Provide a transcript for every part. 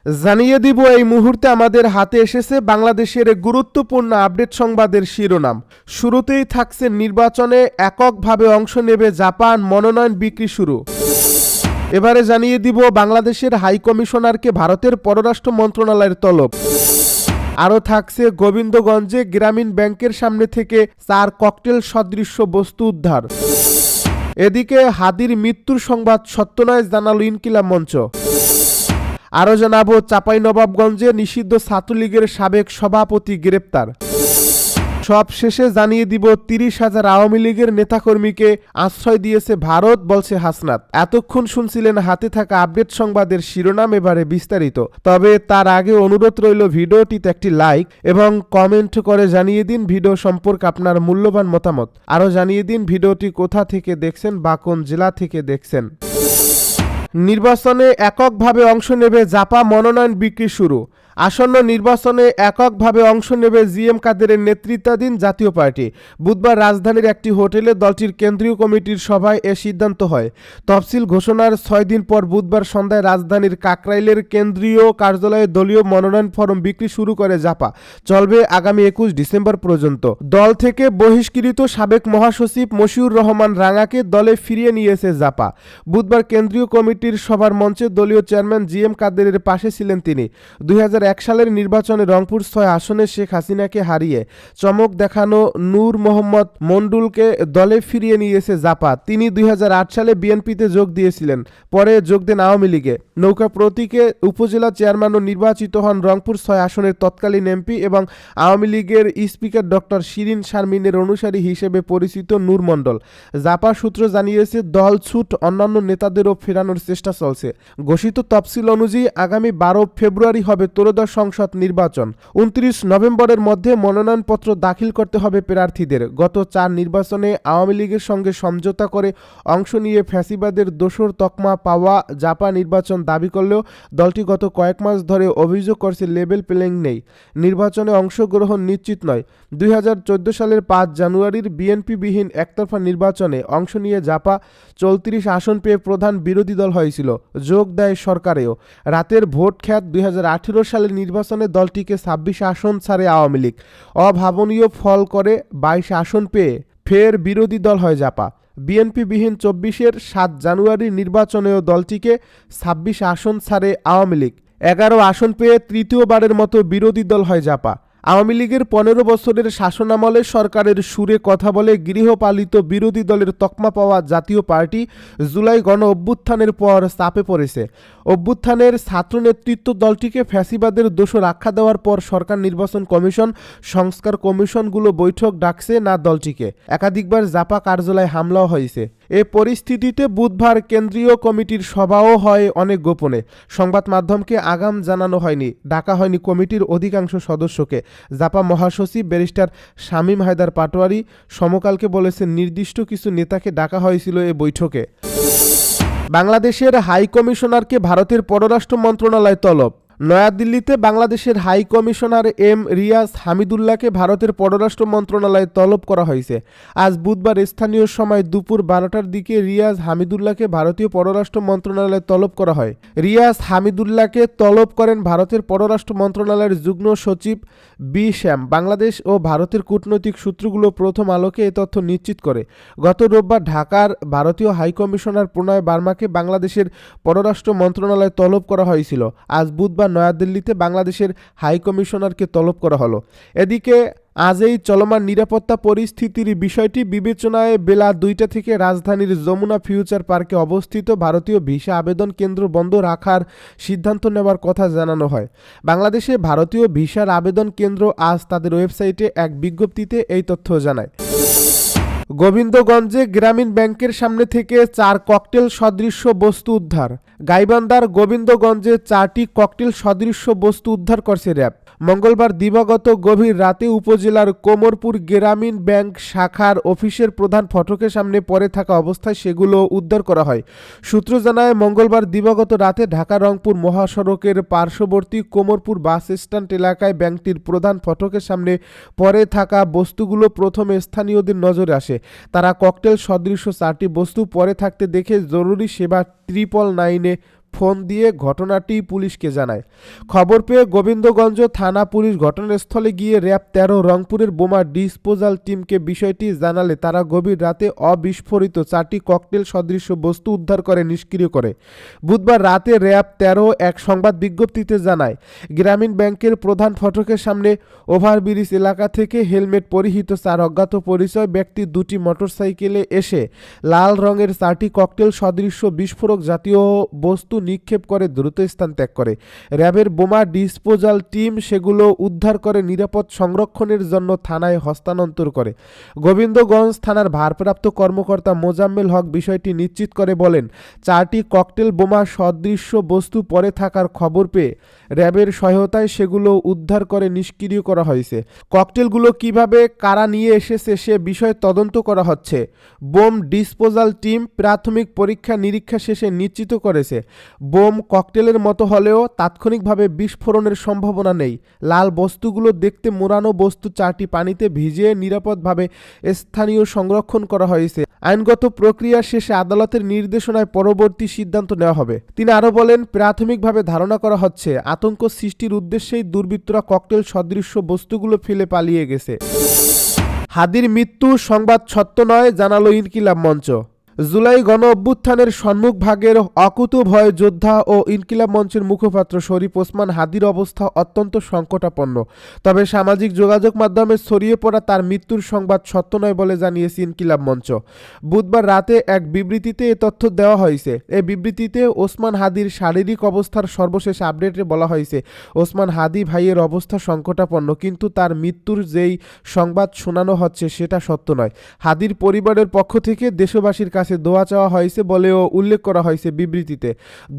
জানিয়ে দিব এই মুহূর্তে আমাদের হাতে এসেছে বাংলাদেশের গুরুত্বপূর্ণ আপডেট সংবাদের শিরোনাম। শুরুতেই থাকছে নির্বাচনে এককভাবে অংশ নেবে জাপান, মনোনয়ন বিক্রি শুরু। এবারে জানিয়ে দিব বাংলাদেশের হাই কমিশনারকে ভারতের পররাষ্ট্র মন্ত্রণালয়ের তলব। আরও থাকছে গোবিন্দগঞ্জে গ্রামীণ ব্যাংকের সামনে থেকে 4 ককটেল সদৃশ্য বস্তু উদ্ধার। এদিকে হাদির মৃত্যুর সংবাদ সত্য নয় জানালো ইনকিলাব মঞ্চ। আরও জানাবো চাঁপাইনবাবগঞ্জে নিষিদ্ধ ছাত্রলীগের সাবেক সভাপতি গ্রেপ্তার। সব শেষে জানিয়ে দিব 30,000 আওয়ামী লীগের নেতাকর্মীকে আশ্রয় দিয়েছে ভারত, বলছে হাসনাত। এতক্ষণ শুনছিলেন হাতে থাকা আপডেট সংবাদের শিরোনাম, এবারে বিস্তারিত। তবে তার আগে অনুরোধ রইল ভিডিওটিতে একটি লাইক এবং কমেন্ট করে জানিয়ে দিন ভিডিও সম্পর্কে আপনার মূল্যবান মতামত। আরও জানিয়ে দিন ভিডিওটি কোথা থেকে দেখছেন বা কোন জেলা থেকে দেখছেন। নির্বাচনে এককভাবে অংশ নেবে জাপা, মনোনয়ন বিক্রি শুরু। আসন্ন নির্বাচনে এককভাবে অংশ নেবে জিএম কাদেরের নেতৃত্বাধীন জাতীয় পার্টি। বুধবার রাজধানীর একটি হোটেলে দলটির কেন্দ্রীয় কমিটির সভায় এ সিদ্ধান্ত হয়। তফসিল ঘোষণার 6 দিন পর বুধবার সন্ধ্যায় রাজধানীর কাকরাইলের কেন্দ্রীয় কার্যালয়ে দলীয় মনোনয়ন ফরম বিক্রি শুরু করে জাপা। চলবে আগামী 21 ডিসেম্বর পর্যন্ত। দল থেকে বহিষ্কৃত সাবেক মহাসচিব মশিউর রহমান রাঙাকে দলে ফিরিয়ে নিয়েছে জাপা। বুধবার কেন্দ্রীয় কমিটির সভার মঞ্চে দলীয় চেয়ারম্যান জিএম কাদেরের পাশে ছিলেন তিনি। 2001 সালের নির্বাচনে রংপুর 6 আসনে শেখ হাসিনাকে হারিয়ে চমক দেখানো নূর মোহাম্মদ মণ্ডলকে দলে ফিরিয়ে নিয়েছে জাপা। তিনি 2008 সালে বিএনপিতে যোগ দিয়েছিলেন, পরে যোগ দেন আওয়ামী লীগে। নৌকা প্রতীকে উপজেলা চেয়ারম্যানও নির্বাচিত হন রংপুর 6 আসনের তৎকালীন এমপি এবং আওয়ামী লীগের স্পিকার ডক্টর শিরিন শারমিনের অনুসারী হিসেবে পরিচিত নূর মণ্ডল। জাপা সূত্র জানিয়েছে দল ছুট অন্যান্য নেতাদেরও ফেরানোর চেষ্টা চলছে। ঘোষিত তফসিল অনুযায়ী আগামী 12 ফেব্রুয়ারি হবে সংসদ নির্বাচন। 29 নভেম্বরের মধ্যে মনোনয়নপত্র দাখিল করতে হবে প্রার্থীদের। গত 4 নির্বাচনে আওয়ামী লীগের সঙ্গে সমঝোতা করে অংশ নিয়ে ফ্যাসিবাদের দোসর তকমা পাওয়া জাপা নির্বাচন দাবি করলেও দলটি গত কয়েক মাস ধরে অভিযোগ করছে লেভেল প্লেইং নেই, নির্বাচনে অংশগ্রহণ নিশ্চিত নয়। 2014 সালের 5 জানুয়ারির বিএনপিবিহীন একতরফা নির্বাচনে অংশ নিয়ে জাপা 34 আসন পেয়ে প্রধান বিরোধী দল হয়েছিল, যোগ দেয় সরকারেও। রাতের ভোট খ্যাত 2018 সালের নির্বাচনে দলটিকে 26 আসন ছাড়ে আওয়ামী লীগ। অভাবনীয় ফল করে 22 আসন পেয়ে ফের বিরোধী দল হয় জাপা। বিএনপিবিহীন 24-এর 7 জানুয়ারির নির্বাচনেও দলটিকে 26 আসন ছাড়ে আওয়ামী লীগ। 11 আসন পেয়ে তৃতীয়বারের মতো বিরোধী দল হয় জাপা। আওয়ামী লীগের 15 বছরের শাসনামলে সরকারের সুরে কথা বলে গৃহপালিত বিরোধী দলের তকমা পাওয়া জাতীয় পার্টি জুলাই গণ অভ্যুত্থানের পর চাপে পড়েছে। অভ্যুত্থানের ছাত্র নেতৃত্ব দলটিকে ফ্যাসিবাদের দোষর আখ্যা দেওয়ার পর সরকার নির্বাচন কমিশন, সংস্কার কমিশনগুলো বৈঠক ডাকছে না দলটিকে। একাধিকবার জাপা কার্যালয়ে হামলাও হয়েছে। এ পরিস্থিতিতে বুধবার কেন্দ্রীয় কমিটির সভাও হয় অনেক গোপনে। সংবাদ মাধ্যমকে আগাম জানানো হয়নি, ডাকা হয়নি কমিটির অধিকাংশ সদস্যকে। জাপা মহাসচিব ব্যারিস্টার শামীম হায়দার পাটোয়ারি সমকালকে বলেছেন নির্দিষ্ট কিছু নেতাকে ডাকা হয়েছিল এ বৈঠকে। বাংলাদেশের হাই কমিশনারকে ভারতের পররাষ্ট্র মন্ত্রণালয় তলব। নয়াদিল্লিতে বাংলাদেশের হাই কমিশনার এম রিয়াজ হামিদুল্লাহকে ভারতের পররাষ্ট্র মন্ত্রণালয়ে তলব করা হয়েছে। আজ বুধবার স্থানীয় সময় দুপুর 12টার দিকে রিয়াজ হামিদুল্লাহকে ভারতীয় পররাষ্ট্র মন্ত্রণালয়ে তলব করা হয়। রিয়াজ হামিদুল্লাহকে তলব করেন ভারতের পররাষ্ট্র মন্ত্রণালয়ের যুগ্ম সচিব বি শ্যাম। বাংলাদেশ ও ভারতের কূটনৈতিক সূত্রগুলো প্রথম আলোকে এ তথ্য নিশ্চিত করে। গত রোববার ঢাকার ভারতীয় হাই কমিশনার প্রণয় বার্মাকে বাংলাদেশের পররাষ্ট্র মন্ত্রণালয়ে তলব করা হয়েছিল। আজ বুধবার নয়াদিল্লিতে বাংলাদেশের হাই কমিশনারকে তলব করা হলো। এদিকে আজ এই চলমান নিরাপত্তা পরিস্থিতির বিষয়টি বিবেচনায় বেলা 2টা থেকে রাজধানীর যমুনা ফিউচার পার্কে অবস্থিত ভারতীয় ভিসা আবেদন কেন্দ্র বন্ধ রাখার সিদ্ধান্ত নেওয়ার কথা জানানো হয়। বাংলাদেশে ভারতীয় ভিসার আবেদন কেন্দ্র আজ তাদের ওয়েবসাইটে এক বিজ্ঞপ্তিতে এই তথ্য জানায়। গোবিন্দগঞ্জে গ্রামীণ ব্যাংকের সামনে থেকে 4 ককটেল সদৃশ্য বস্তু উদ্ধার। গাইবান্ধার গোবিন্দগঞ্জে 4টি ককটেল সদৃশ্য বস্তু উদ্ধার করছে র্যাব। মঙ্গলবার দিবাগত গভীর রাতে উপজেলার কোমরপুর গ্রামীণ ব্যাংক শাখার অফিসের প্রধান ফটকের সামনে পড়ে থাকা অবস্থায় সেগুলো উদ্ধার করা হয়। সূত্র জানায় মঙ্গলবার দিবাগত রাতে ঢাকা রংপুর মহাসড়কের পার্শ্ববর্তী কোমরপুর বাস স্ট্যান্ড এলাকায় ব্যাংকটির প্রধান ফটকের সামনে পড়ে থাকা বস্তুগুলো প্রথমে স্থানীয়দের নজরে আসে। তারা ককটেল সদৃশ্য 4টি বস্তু পড়ে থাকতে দেখে জরুরি সেবা 999-এ ফোন দিয়ে ঘটনাটি পুলিশকে জানায়। খবর পেয়ে গোবিন্দগঞ্জ থানা পুলিশ ঘটনাস্থলে গিয়ে র্যাব ১৩ রংপুরের বোমা ডিসপোজাল টিমকে বিষয়টি জানালে তারা গভীর রাতে অবিস্ফোরিত 4টি ককটেল সদৃশ বস্তু উদ্ধার করে নিষ্ক্রিয় করে। বুধবার রাতে র্যাব ১৩ এক সংবাদ বিজ্ঞপ্তিতে জানায়, গ্রামীণ ব্যাংকের প্রধান ফটকের সামনে ওভারব্রিজ এলাকা থেকে হেলমেট পরিহিত 4 অজ্ঞাত পরিচয় ব্যক্তি 2টি মোটরসাইকেলে এসে লাল রঙের 4টি ককটেল সদৃশ বিস্ফোরক জাতীয় বস্তু নিক্ষেপ করে দ্রুত স্থান ত্যাগ করে। র্যাবের বোমা ডিসপোজাল টিম সেগুলো উদ্ধার করে নিরাপদ সংরক্ষণের জন্য থানায় হস্তান্তর করে। গোবিন্দগঞ্জ থানার ভারপ্রাপ্ত কর্মকর্তা মোজাম্মেল হক বিষয়টি নিশ্চিত করে বলেন, 4টি ককটেল বোমা সদৃশ্য বস্তু পড়ে থাকার খবর পেয়ে র্যাবের সহায়তায় সেগুলো উদ্ধার করে নিষ্ক্রিয় করা হয়েছে। ককটেলগুলো কিভাবে কারা নিয়ে এসেছে সে বিষয়ে তদন্ত করা হচ্ছে। বোম ডিসপোজাল টিম প্রাথমিক পরীক্ষা নিরীক্ষা শেষে নিশ্চিত করেছে, বোম ককটেলের মতো হলেও তাৎক্ষণিকভাবে বিস্ফোরণের সম্ভাবনা নেই। লাল বস্তুগুলো দেখতে মোড়ানো বস্তু 4টি পানিতে ভিজিয়ে নিরাপদভাবে স্থানীয় সংরক্ষণ করা হয়েছে। আইনগত প্রক্রিয়া শেষে আদালতের নির্দেশনায় পরবর্তী সিদ্ধান্ত নেওয়া হবে। তিনি আরও বলেন, প্রাথমিকভাবে ধারণা করা হচ্ছে আতঙ্ক সৃষ্টির উদ্দেশ্যেই দুর্বৃত্তরা ককটেল সদৃশ্য বস্তুগুলো ফেলে পালিয়ে গেছে। হাদির মৃত্যু সংবাদ সত্য নয়, জানালো ইনকিলাব মঞ্চ। জুলাই গণ অভ্যুত্থানের সম্মুখভাগের অকুতোভয় যোদ্ধা ও ইনকিলাব মঞ্চের মুখপাত্র শরীফ ওসমান হাদির অবস্থা অত্যন্ত সংকটাপন্ন। তবে সামাজিক যোগাযোগ মাধ্যমে ছড়িয়ে পড়া তার মৃত্যুর সংবাদ সত্য নয় বলে জানিয়েছে ইনকিলাব মঞ্চ। বুধবার রাতে এক বিবৃতিতে এ তথ্য দেওয়া হয়েছে। এই বিবৃতিতে ওসমান হাদির শারীরিক অবস্থার সর্বশেষ আপডেটে বলা হয়েছে, ওসমান হাদি ভাইয়ের অবস্থা সংকটাপন্ন, কিন্তু তার মৃত্যুর যেই সংবাদ শোনানো হচ্ছে সেটা সত্য নয়। হাদির পরিবারের পক্ষ থেকে দেশবাসীর কাছে দোয়া চাওয়া হয়েছে বলেও উল্লেখ করা হয়েছে বিবৃতিতে।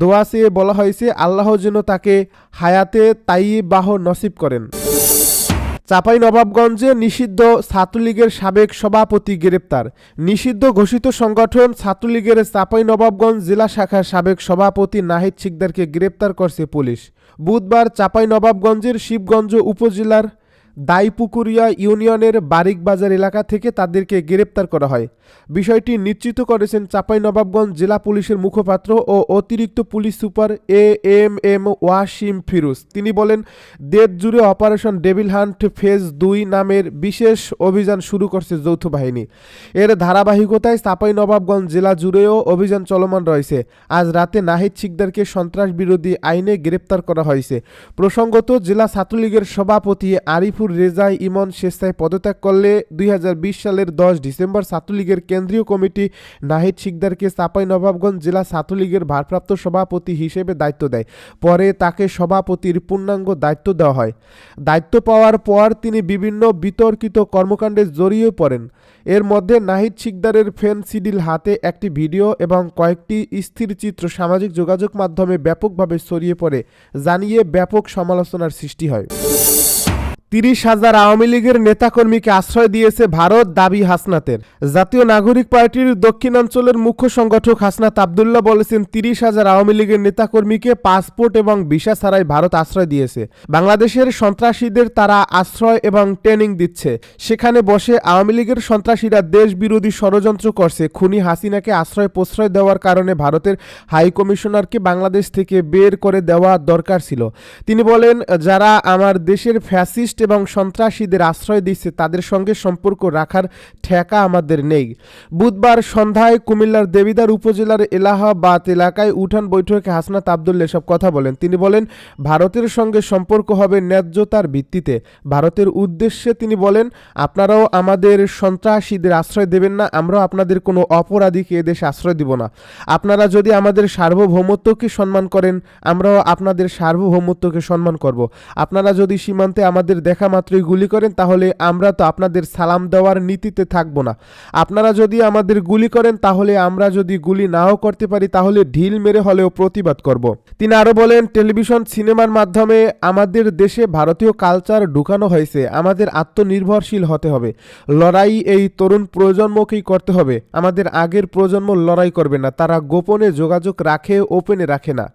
দোয়া চেয়ে বলা হয়েছে, আল্লাহ যেন তাকে হায়াতে তাইয়্যিবাহ নসিব করেন। চাঁপাইনবাবগঞ্জে নিষিদ্ধ ছাত্রলীগের সাবেক সভাপতি গ্রেপ্তার। নিষিদ্ধ ঘোষিত সংগঠন ছাত্রলীগের চাঁপাইনবাবগঞ্জ জেলা শাখার সাবেক সভাপতি নাহিদ শিকদারকে গ্রেপ্তার করছে পুলিশ। বুধবার চাঁপাইনবাবগঞ্জের শিবগঞ্জ উপজেলার দাইপুকুরিয়া ইউনিয়নের বারিকবাজার এলাকা থেকে তাদেরকে গ্রেপ্তার করা হয়। বিষয়টি নিশ্চিত করেছেন চাঁপাইনবাবগঞ্জ জেলা পুলিশের মুখপাত্র ও অতিরিক্ত police super AMM Wasim Firoz. তিনি বলেন, দেশ জুড়ে অপারেশন ডেভিল হান্ট ফেজ 2 নামের বিশেষ অভিযান শুরু করছে যৌথ বাহিনী। এর ধারাবাহিকতায় চাঁপাইনবাবগঞ্জ জেলা জুড়েও অভিযান চলমান রয়েছে। আজ রাতে নাহিদ শিকদারকে সন্ত্রাস বিরোধী আইনে গ্রেপ্তার করা হয়েছে। প্রসঙ্গত, জেলা ছাত্রলীগের সভাপতি আরিফুর রেজা ইমন স্বেচ্ছায় পদত্যাগ করলে 2020 সালের 10 ডিসেম্বর ছাত্রলীগের কেন্দ্রীয় কমিটি নাহিদ শিকদারকে চাঁপাইনবাবগঞ্জ জেলা ছাত্রলীগের ভারপ্রাপ্ত সভাপতি হিসেবে দায়িত্ব দেয়। পরে তাকে সভাপতির পূর্ণাঙ্গ দায়িত্ব দেওয়া হয়। দায়িত্ব পাওয়ার পর তিনি বিভিন্ন বিতর্কিত কর্মকাণ্ডে জড়িয়ে পড়েন। এর মধ্যে নাহিদ শিকদারের ফেনসিডিল হাতে একটি ভিডিও এবং কয়েকটি স্থিরচিত্র সামাজিক যোগাযোগ মাধ্যমে ব্যাপকভাবে ছড়িয়ে পড়ে, জানিয়ে ব্যাপক সমালোচনার সৃষ্টি হয়। 30,000 আওয়ামী লীগের নেতাকর্মীকে আশ্রয় দিয়েছে ভারত, দাবি হাসনাতের। জাতীয় নাগরিক পার্টির দক্ষিণাঞ্চলের মুখ্য সংগঠক হাসনাত আবদুল্লাহ বলেছেন, 30,000 আওয়ামী লীগের নেতাকর্মীকে পাসপোর্ট এবং ভিসা ছাড়াই ভারত আশ্রয় দিয়েছে। বাংলাদেশের সন্ত্রাসীদের তারা আশ্রয় এবং ট্রেনিং দিচ্ছে। সেখানে বসে আওয়ামী লীগের সন্ত্রাসীরা দেশ বিরোধী ষড়যন্ত্র করছে। খুনি হাসিনাকে আশ্রয় প্রশ্রয় দেওয়ার কারণে ভারতের হাই কমিশনারকে বাংলাদেশ থেকে বের করে দেওয়া দরকার ছিল। তিনি বলেন, যারা আমার দেশের ফ্যাসিস্ট এবং সন্ত্রাসীদের আশ্রয় দিচ্ছে তাদের সঙ্গে সম্পর্ক রাখার ঠেকা আমাদের নেই। বুধবার সন্ধ্যায় কুমিল্লার দেবিদ্বার উপজেলার এলাহাবাদ এলাকায় উঠান বৈঠকে হাসনাত আবদুল্লাহ এসব কথা বলেন। তিনি বলেন, ভারতের সঙ্গে সম্পর্ক হবে ন্যায্যতার ভিত্তিতে। ভারতের উদ্দেশ্যে তিনি বলেন, আপনারাও আমাদের সন্ত্রাসীদের আশ্রয় দেবেন না, আমরাও আপনাদের কোনো অপরাধীকে এদেশে আশ্রয় দিব না। আপনারা যদি আমাদের সার্বভৌমত্বকে সম্মান করেন, আমরাও আপনাদের সার্বভৌমত্বকে সম্মান করব। আপনারা যদি সীমান্তে আমাদের দেখা মাত্রই গুলি করেন, তাহলে আমরা তো আপনাদের সালাম দেওয়ার নীতিতে থাকবো না। আপনারা যদি আমাদের গুলি করেন, তাহলে আমরা যদি গুলি নাও করতে পারি, তাহলে ঢিল মেরে হলেও প্রতিবাদ করব। তিনি আরো বলেন, টেলিভিশন সিনেমার মাধ্যমে আমাদের দেশে ভারতীয় কালচার ঢুকানো হয়েছে। আমাদের আত্মনির্ভরশীল হতে হবে। লড়াই এই তরুণ প্রজন্মকেই করতে হবে। আমাদের আগের প্রজন্ম লড়াই করবে না, তারা গোপনে যোগাযোগ রাখে, ওপেনে রাখে না।